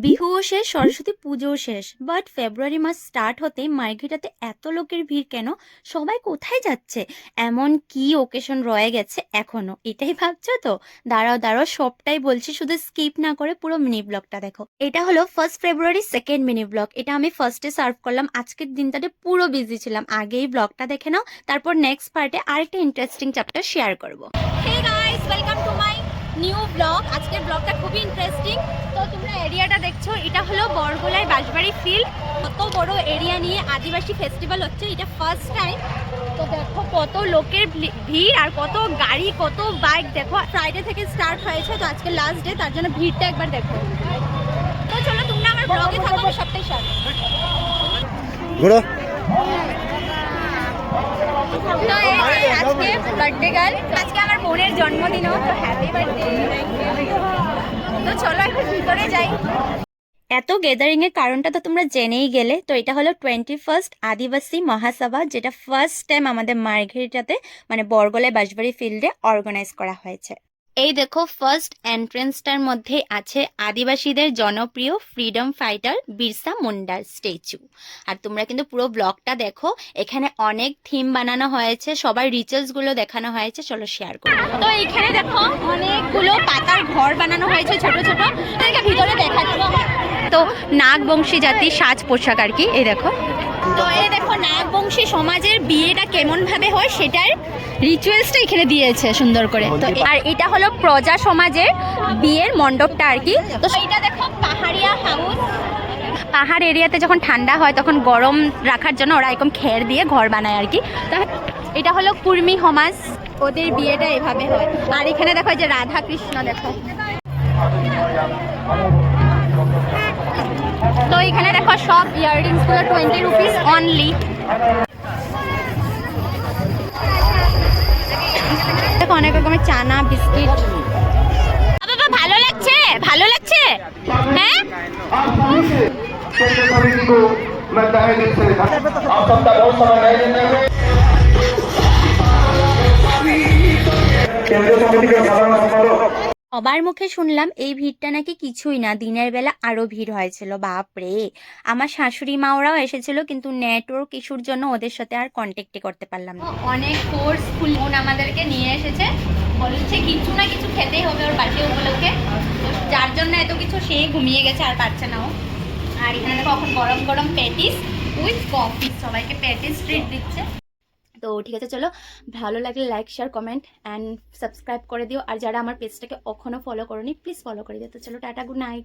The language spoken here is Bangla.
বিহুও শেষ, সরস্বতী পুজোও শেষ, বাট ফেব্রুয়ারি মাস স্টার্ট হতেই মার্কেটাতে এত লোকের ভিড় কেন? সবাই কোথায় যাচ্ছে? এমন কি ওকেশন রয়ে গেছে এখনো? এটাই ভাবছো তো? দাঁড়াও দাঁড়াও, সবটাই বলছি, শুধু স্কিপ না করে পুরো মিনি ব্লগটা দেখো। এটা হলো 1 ফেব্রুয়ারি সেকেন্ড মিনি ব্লগ। এটা আমি ফার্স্টে সার্ভ করলাম। আজকের দিনটাতে পুরো বিজি ছিলাম। আগেই ব্লগটা দেখে নাও, তারপর নেক্সট পার্টে আরেকটা ইন্টারেস্টিং চ্যাপ্টার শেয়ার করবো। Hey guys, welcome to my new blog. আজকের ব্লগটা খুবই ইন্টারেস্টিং। তো তোমরা এরিয়াটা দেখছো, এটা হলো বরগোলায় বাঁশবাড়ি ফিল্ড। কত বড় এরিয়া নিয়ে আদিবাসী ফেস্টিভ্যাল হচ্ছে, এটা ফার্স্ট টাইম। তো দেখো কত লোকের ভিড় আর কত গাড়ি, কত বাইক। দেখো ফ্রাইডে থেকে স্টার্ট হয়েছে, তো আজকে লাস্ট ডে, তার জন্য ভিড়টা একবার দেখো। তো চলো তোমরা আমার ব্লগে থাকো, আমি সবটাই শেয়ার ঘোরো। তো এই আজকে বার্থডে গার্ল, আজকে আমার বোনের জন্মদিনও, তো হ্যাপি বার্থডে। তো চলো একটু ভিতরে যাই। এত গ্যাদারিং এর কারণটা তো তোমরা জেনেই গেলে। তো এটা হলো 21st আদিবাসী মহাসভা, যেটা ফার্স্ট টাইম আমাদের মার্ঘেরিটাতে মানে বরগোলায় বাঁশবাড়ি ফিল্ডে অর্গানাইজ করা হয়েছে। এই দেখো, ফার্স্ট এন্ট্রেন্সটার মধ্যে আছে আদিবাসীদের জনপ্রিয় ফ্রিডম ফাইটার বিরসা মুন্ডার স্ট্যাচু। আর তোমরা কিন্তু পুরো ব্লগটা দেখো, এখানে অনেক থিম বানানো হয়েছে, সবার রিচুয়ালস গুলো দেখানো হয়েছে। চলো শেয়ার করি। তো এখানে দেখো অনেকগুলো পাতার ঘর বানানো হয়েছে ছোট ছোট, ভিতরে দেখাচ্ছি। তো নাগবংশী জাতির সাজ পোশাক আর কি, এই দেখো। তো এই দেখো নাগবংশী সমাজের বিয়েটা কেমন ভাবে হয় সেটার রিচুয়ালসটা এখানে দিয়েছে সুন্দর করে। তো আর এটা হলো প্রজা সমাজের বিয়ের মণ্ডপটা আর কি। তো এটা দেখো পাহাড়িয়া হাউস। পাহাড় এরিয়াতে যখন ঠান্ডা হয় তখন গরম রাখার জন্য ওরা এরকম খের দিয়ে ঘর বানায় আর কি। তো এটা হলো কুর্মি সমাজ, ওদের বিয়েটা এভাবে হয়। আর এখানে দেখো যে রাধা কৃষ্ণ দেখো। তো এখানে দেখো সব ইয়াররিংস গুলো 20 রুপিস অনলি। দেখো অনেক রকমের চানা বিস্কিট। বাবা ভালো লাগছে, ভালো লাগছে, হ্যাঁ। সবার মুখে শুনলাম এই ভিড়টা নাকি কিছুই না, দিনের বেলা আরো ভিড় হয়েছিল। বাপরে, আমার শাশুড়ি মাওরাও এসেছিল, কিন্তু নেটওয়ার্ক ইস্যুর জন্য ওদের সাথে আর কন্ট্যাক্টই করতে পারলাম না। অনেক ফোর্সফুল বোন আমাদেরকে নিয়ে এসেছে, বলছে কিছু না কিছু খেতেই হবে ওর বার্থডে উপলক্ষে। যার জন্য এত কিছু, সে ঘুমিয়ে গেছে আর পারছে না ও। আর এখানে দেখো এখন গরম গরম প্যাটিস উইথ কফি, সবাইকে প্যাটিস ট্রিট দিচ্ছে। তো ঠিক আছে, চলো ভালো লাগলে like share comment and subscribe করে দিও। আর যারা আমার পেজটাকে এখনো ফলো করোনি প্লিজ ফলো করে দিও। তো চলো টাটা, গুড নাইট।